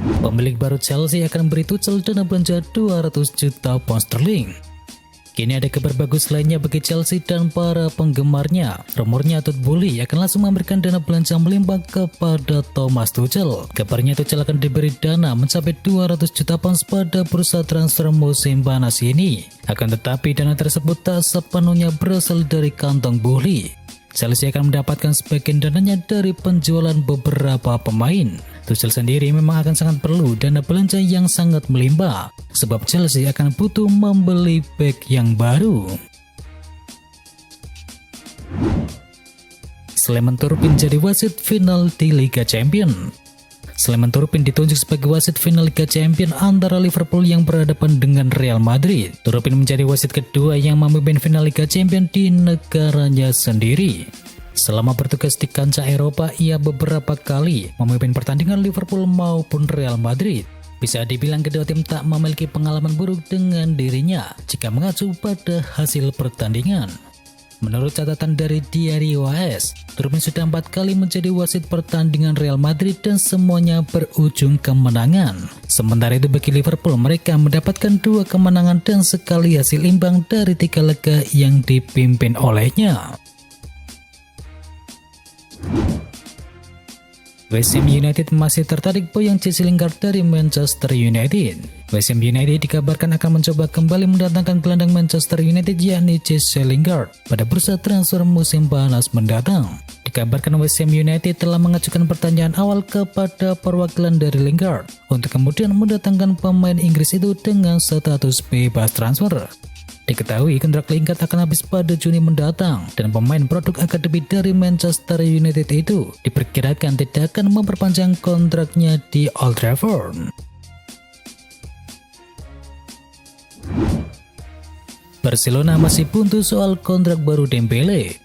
Pemilik baru Chelsea akan beri Tuchel dana belanja 200 juta pound sterling. Kini ada kabar bagus lainnya bagi Chelsea dan para penggemarnya. Rumornya Todd Boehly akan langsung memberikan dana belanja melimpah kepada Thomas Tuchel. Kabarnya Tuchel akan diberi dana mencapai 200 juta pound pada bursa transfer musim panas ini. Akan tetapi dana tersebut tak sepenuhnya berasal dari kantong Boehly. Chelsea akan mendapatkan sebagian dananya dari penjualan beberapa pemain. Tuchel sendiri memang akan sangat perlu dana belanja yang sangat melimpah, sebab Chelsea akan butuh membeli bek yang baru. Sleman Turpin jadi wasit final di Liga Champions. Sleman Turpin ditunjuk sebagai wasit final Liga Champions antara Liverpool yang berhadapan dengan Real Madrid. Turpin menjadi wasit kedua yang memimpin final Liga Champions di negaranya sendiri. Selama bertugas di kancah Eropa, ia beberapa kali memimpin pertandingan Liverpool maupun Real Madrid. Bisa dibilang kedua tim tak memiliki pengalaman buruk dengan dirinya jika mengacu pada hasil pertandingan. Menurut catatan dari Diario AS, Turpin sudah 4 kali menjadi wasit pertandingan Real Madrid dan semuanya berujung kemenangan. Sementara itu bagi Liverpool, mereka mendapatkan 2 kemenangan dan sekali hasil imbang dari 3 laga yang dipimpin olehnya. West Ham United masih tertarik boyong Jesse Lingard dari Manchester United. West Ham United dikabarkan akan mencoba kembali mendatangkan gelandang Manchester United yakni Jesse Lingard pada bursa transfer musim panas mendatang. Dikabarkan West Ham United telah mengajukan pertanyaan awal kepada perwakilan dari Lingard untuk kemudian mendatangkan pemain Inggris itu dengan status bebas transfer. Diketahui kontrak Lingard akan habis pada Juni mendatang dan pemain produk akademi dari Manchester United itu diperkirakan tidak akan memperpanjang kontraknya di Old Trafford. Barcelona masih buntu soal kontrak baru Dembele.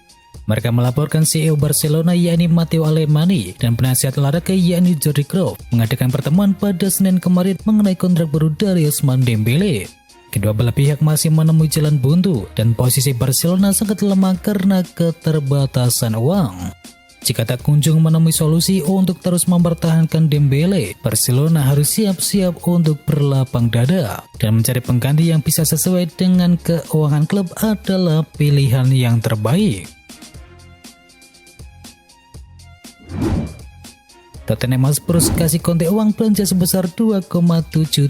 Mereka melaporkan CEO Barcelona yakni Matteo Alemany dan penasihat olahraga yakni Jordi Cruyff mengadakan pertemuan pada Senin kemarin mengenai kontrak baru dari Ousmane Dembele. Kedua belah pihak masih menemui jalan buntu dan posisi Barcelona sangat lemah karena keterbatasan uang. Jika tak kunjung menemui solusi untuk terus mempertahankan Dembele, Barcelona harus siap-siap untuk berlapang dada dan mencari pengganti yang bisa sesuai dengan keuangan klub adalah pilihan yang terbaik. Tottenham Hotspur kasih Conte uang belanja sebesar 2,7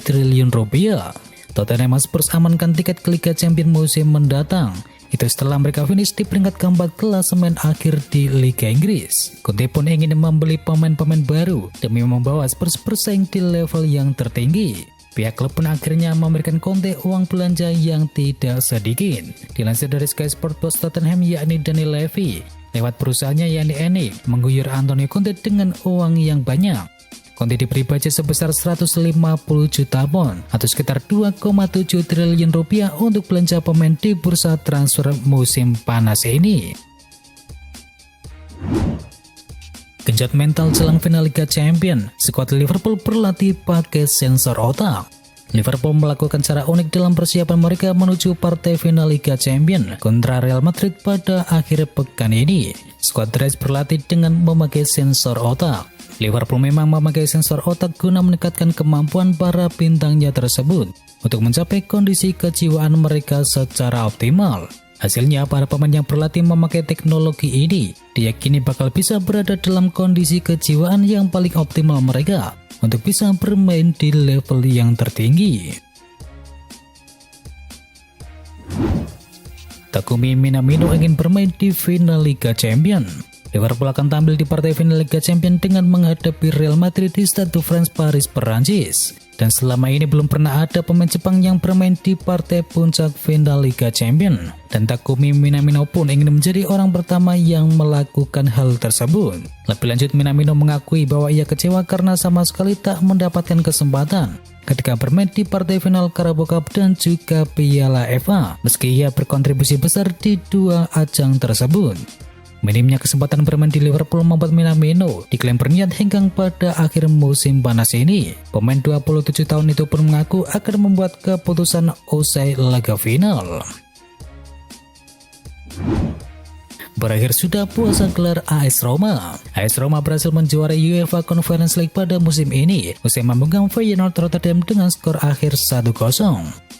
triliun rupiah. Tottenham Hotspur amankan tiket ke Liga Champions musim mendatang. Itu setelah mereka finish di peringkat keempat klasemen akhir di Liga Inggris. Conte pun ingin membeli pemain-pemain baru demi membawa Spurs bersaing di level yang tertinggi. Pihak klub pun akhirnya memberikan Conte uang belanja yang tidak sedikit. Dilansir dari Sky Sport Bos Tottenham yakni Daniel Levy, lewat perusahaannya yakni Eni, mengguyur Antonio Conte dengan uang yang banyak. Conte diberi budget sebesar 150 juta pound atau sekitar 2,7 triliun rupiah untuk belanja pemain di bursa transfer musim panas ini. Genjot mental jelang final Liga Champions, skuad Liverpool berlatih pakai sensor otak. Liverpool melakukan cara unik dalam persiapan mereka menuju partai final Liga Champions kontra Real Madrid pada akhir pekan ini. Skuad Reds berlatih dengan memakai sensor otak. Liverpool memang memakai sensor otak guna meningkatkan kemampuan para bintangnya tersebut untuk mencapai kondisi kejiwaan mereka secara optimal. Hasilnya, para pemain yang berlatih memakai teknologi ini diyakini bakal bisa berada dalam kondisi kejiwaan yang paling optimal mereka untuk bisa bermain di level yang tertinggi. Takumi Minamino ingin bermain di final Liga Champions. Liverpool akan tampil di partai final Liga Champions dengan menghadapi Real Madrid di Stade de France, Paris, Perancis. Dan selama ini belum pernah ada pemain Jepang yang bermain di partai puncak final Liga Champions. Dan Takumi Minamino pun ingin menjadi orang pertama yang melakukan hal tersebut. Lebih lanjut, Minamino mengakui bahwa ia kecewa karena sama sekali tak mendapatkan kesempatan ketika bermain di partai final Carabao Cup dan juga Piala FA, meski ia berkontribusi besar di 2 ajang tersebut. Minimnya kesempatan bermain di Liverpool membuat Minamino diklaim berniat hengkang pada akhir musim panas ini. Pemain 27 tahun itu pun mengaku akan membuat keputusan usai laga final. Berakhir sudah puasa gelar AS Roma. AS Roma berhasil menjuarai UEFA Conference League pada musim ini, usai memegang Feyenoord Rotterdam dengan skor akhir 1-0.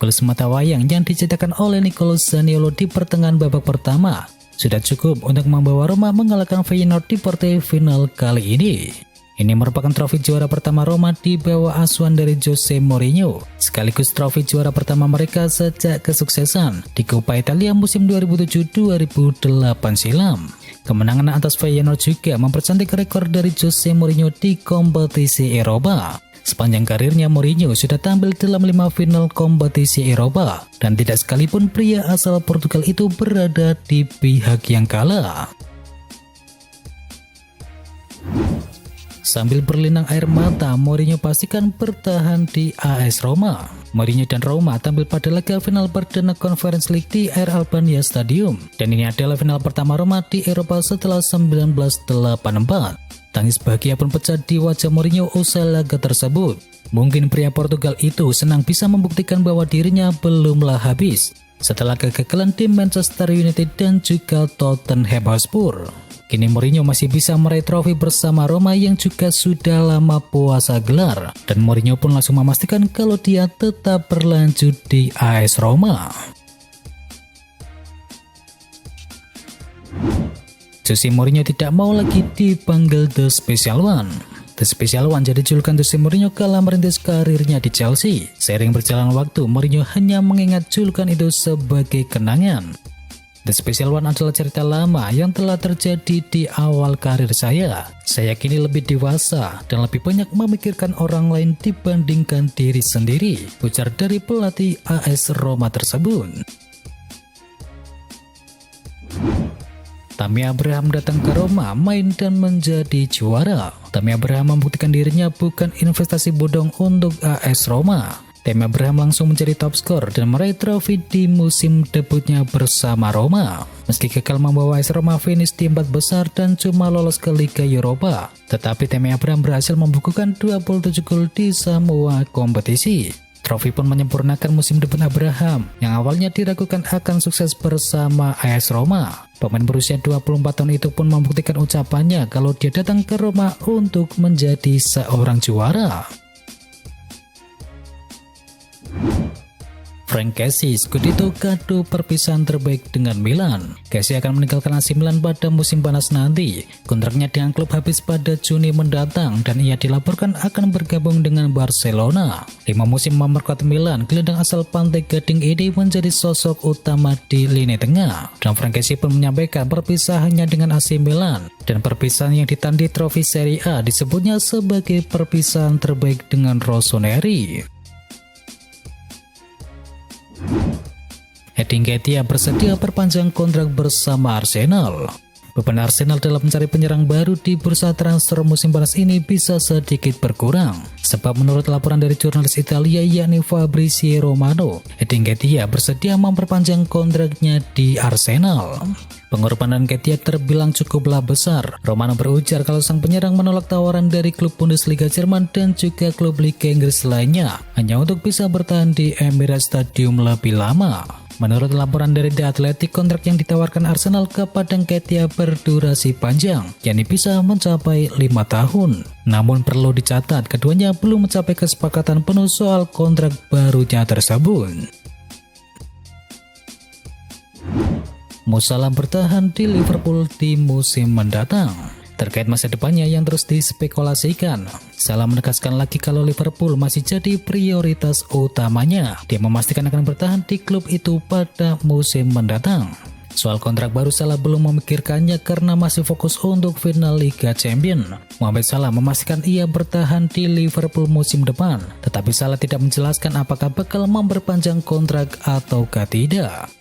Gol sematawayang yang dicetakkan oleh Nicolo Zaniolo di pertengahan babak pertama sudah cukup untuk membawa Roma mengalahkan Feyenoord di partai final kali ini. Ini merupakan trofi juara pertama Roma di bawah asuhan dari Jose Mourinho, sekaligus trofi juara pertama mereka sejak kesuksesan di Coppa Italia musim 2007-2008 silam. Kemenangan atas Feyenoord juga mempercantik rekor dari Jose Mourinho di kompetisi Eropa. Sepanjang karirnya Mourinho sudah tampil dalam 5 final kompetisi Eropa, dan tidak sekalipun pria asal Portugal itu berada di pihak yang kalah. Sambil berlinang air mata, Mourinho pastikan bertahan di AS Roma. Mourinho dan Roma tampil pada laga final perdana Conference League di Air Albania Stadium, dan ini adalah final pertama Roma di Eropa setelah 1984. Tangis bahagia pun pecah di wajah Mourinho usai laga tersebut. Mungkin pria Portugal itu senang bisa membuktikan bahwa dirinya belumlah habis setelah kegagalan di Manchester United dan juga Tottenham Hotspur. Kini Mourinho masih bisa meraih trofi bersama Roma yang juga sudah lama puasa gelar, dan Mourinho pun langsung memastikan kalau dia tetap berlanjut di AS Roma. Jose Mourinho tidak mau lagi dipanggil The Special One. The Special One jadi julukan Jose Mourinho kala merintis karirnya di Chelsea. Seiring berjalan waktu, Mourinho hanya mengingat julukan itu sebagai kenangan. The Special One adalah cerita lama yang telah terjadi di awal karir saya. Saya kini lebih dewasa dan lebih banyak memikirkan orang lain dibandingkan diri sendiri, ujar dari pelatih AS Roma tersebut. Tammy Abraham datang ke Roma, main dan menjadi juara. Tammy Abraham membuktikan dirinya bukan investasi bodong untuk AS Roma. Tammy Abraham langsung menjadi top skor dan meraih trofi di musim debutnya bersama Roma. Meski gagal membawa AS Roma finish di 4 besar dan cuma lolos ke Liga Eropa, tetapi Tammy Abraham berhasil membukukan 27 gol di semua kompetisi. Trofi pun menyempurnakan musim debut Abraham yang awalnya diragukan akan sukses bersama AS Roma. Pemain berusia 24 tahun itu pun membuktikan ucapannya kalau dia datang ke Roma untuk menjadi seorang juara. Frank Kessie, Scudetto kado perpisahan terbaik dengan Milan. Kessie akan meninggalkan AC Milan pada musim panas nanti. Kontraknya dengan klub habis pada Juni mendatang dan ia dilaporkan akan bergabung dengan Barcelona. 5 musim memperkuat Milan, gelandang asal Pantai Gading ini menjadi sosok utama di lini tengah. Dan Frank Kessie pun menyampaikan perpisahannya dengan AC Milan, dan perpisahan yang ditandai trofi Serie A disebutnya sebagai perpisahan terbaik dengan Rossoneri. Eddie Nketiah bersedia perpanjang kontrak bersama Arsenal. Beban Arsenal dalam mencari penyerang baru di bursa transfer musim panas ini bisa sedikit berkurang. Sebab menurut laporan dari jurnalis Italia yakni Fabrizio Romano, Eddie Nketiah bersedia memperpanjang kontraknya di Arsenal. Pengorbanan Nketiah terbilang cukuplah besar. Romano berujar kalau sang penyerang menolak tawaran dari klub Bundesliga Jerman dan juga klub Liga Inggris lainnya hanya untuk bisa bertahan di Emirates Stadium lebih lama. Menurut laporan dari The Athletic, kontrak yang ditawarkan Arsenal kepada Nketiah berdurasi panjang, yakni bisa mencapai 5 tahun. Namun perlu dicatat, keduanya belum mencapai kesepakatan penuh soal kontrak barunya tersebut. Mo Salah bertahan di Liverpool di musim mendatang. Terkait masa depannya yang terus dispekulasikan, Salah menegaskan lagi kalau Liverpool masih jadi prioritas utamanya. Dia memastikan akan bertahan di klub itu pada musim mendatang. Soal kontrak baru Salah belum memikirkannya karena masih fokus untuk final Liga Champions. Mohamed Salah memastikan ia bertahan di Liverpool musim depan, tetapi Salah tidak menjelaskan apakah bakal memperpanjang kontrak ataukah tidak.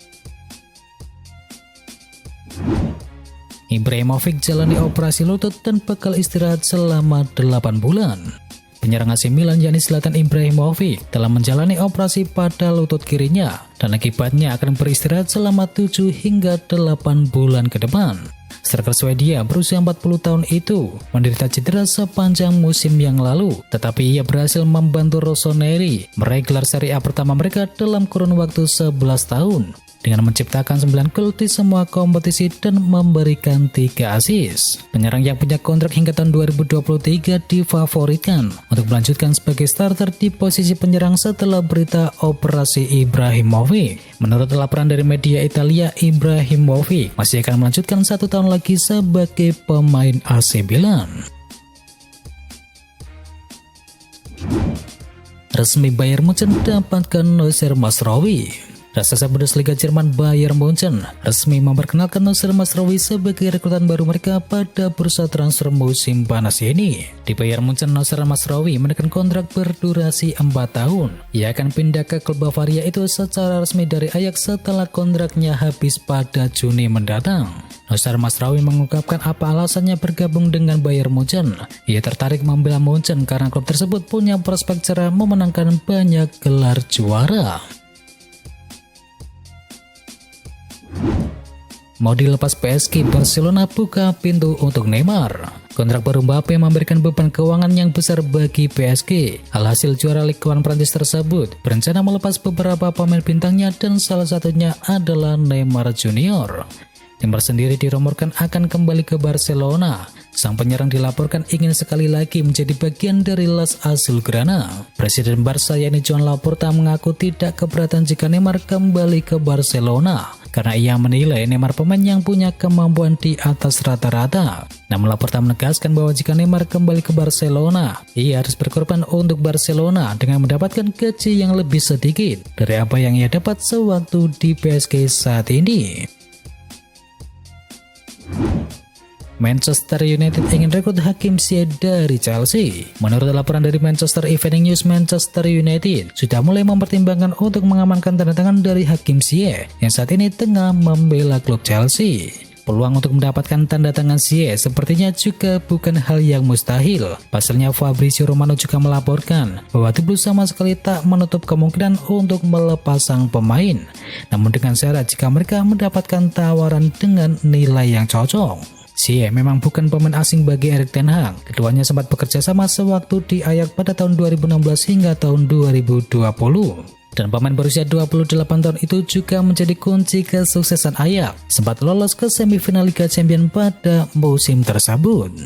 Ibrahimovic jalani operasi lutut dan bakal istirahat selama 8 bulan. Penyerang AC Milan yakni Zlatan Ibrahimovic telah menjalani operasi pada lutut kirinya dan akibatnya akan beristirahat selama 7 hingga 8 bulan ke depan. Striker Swedia berusia 40 tahun itu menderita cedera sepanjang musim yang lalu, tetapi ia berhasil membantu Rossoneri meraih gelar Serie A pertama mereka dalam kurun waktu 11 tahun dengan menciptakan 9 gol di semua kompetisi dan memberikan 3 assist. Penyerang yang punya kontrak hingga tahun 2023 difavoritkan untuk melanjutkan sebagai starter di posisi penyerang setelah berita operasi Ibrahimovic. Menurut laporan dari media Italia, Ibrahimovic masih akan melanjutkan 1 tahun lagi sebagai pemain AC Milan. Resmi Bayern Munchen dapatkan Noussair Mazraoui. Raksasa Bundesliga Jerman Bayern Munchen resmi memperkenalkan Noussair Mazraoui sebagai rekrutan baru mereka pada bursa transfer musim panas ini. Di Bayern Munchen, Noussair Mazraoui menekan kontrak berdurasi 4 tahun. Ia akan pindah ke klub Bavaria itu secara resmi dari Ajax setelah kontraknya habis pada Juni mendatang. Noussair Mazraoui mengungkapkan apa alasannya bergabung dengan Bayern Munchen. Ia tertarik membela Munchen karena klub tersebut punya prospek cerah memenangkan banyak gelar juara. Mau dilepas PSG, Barcelona buka pintu untuk Neymar. Kontrak baru Mbappe memberikan beban keuangan yang besar bagi PSG. Alhasil juara Ligue 1 Prancis tersebut berencana melepas beberapa pemain bintangnya dan salah satunya adalah Neymar Junior. Neymar sendiri dirumorkan akan kembali ke Barcelona. Sang penyerang dilaporkan ingin sekali lagi menjadi bagian dari Las Azulgrana. Presiden Barca yakni Joan Laporta mengaku tidak keberatan jika Neymar kembali ke Barcelona karena ia menilai Neymar pemain yang punya kemampuan di atas rata-rata. Namun Laporta menegaskan bahwa jika Neymar kembali ke Barcelona, ia harus berkorban untuk Barcelona dengan mendapatkan gaji yang lebih sedikit dari apa yang ia dapat sewaktu di PSG saat ini. Manchester United ingin rekrut Hakim Ziyech dari Chelsea. Menurut laporan dari Manchester Evening News, Manchester United sudah mulai mempertimbangkan untuk mengamankan tanda tangan dari Hakim Ziyech yang saat ini tengah membela klub Chelsea. Peluang untuk mendapatkan tanda tangan Ziyech sepertinya juga bukan hal yang mustahil. Pasalnya Fabrizio Romano juga melaporkan bahwa The Blues sama sekali tak menutup kemungkinan untuk melepas sang pemain. Namun dengan syarat jika mereka mendapatkan tawaran dengan nilai yang cocok. Ziyech memang bukan pemain asing bagi Erik ten Hag. Keduanya sempat bekerja sama sewaktu di Ajax pada tahun 2016 hingga tahun 2020. Dan pemain berusia 28 tahun itu juga menjadi kunci kesuksesan Ajax. Sempat lolos ke semifinal Liga Champions pada musim tersebut.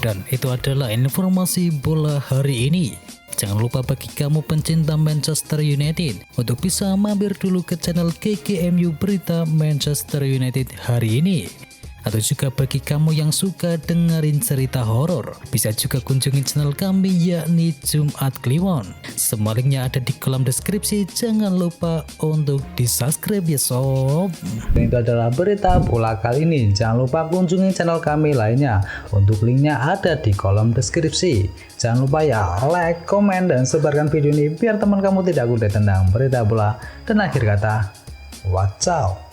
Dan itu adalah informasi bola hari ini. Jangan lupa bagi kamu pencinta Manchester United untuk bisa mampir dulu ke channel GGMU Berita Manchester United hari ini. Atau juga bagi kamu yang suka dengerin cerita horor, bisa juga kunjungi channel kami yakni Jumat Kliwon. Semua linknya ada di kolom deskripsi, jangan lupa untuk di subscribe ya sob. Itu adalah berita bola kali ini. Jangan lupa kunjungi channel kami lainnya. Untuk linknya ada di kolom deskripsi. Jangan lupa ya like, komen, dan sebarkan video ini biar teman kamu tidak kudet tentang berita bola. Dan akhir kata, wacau.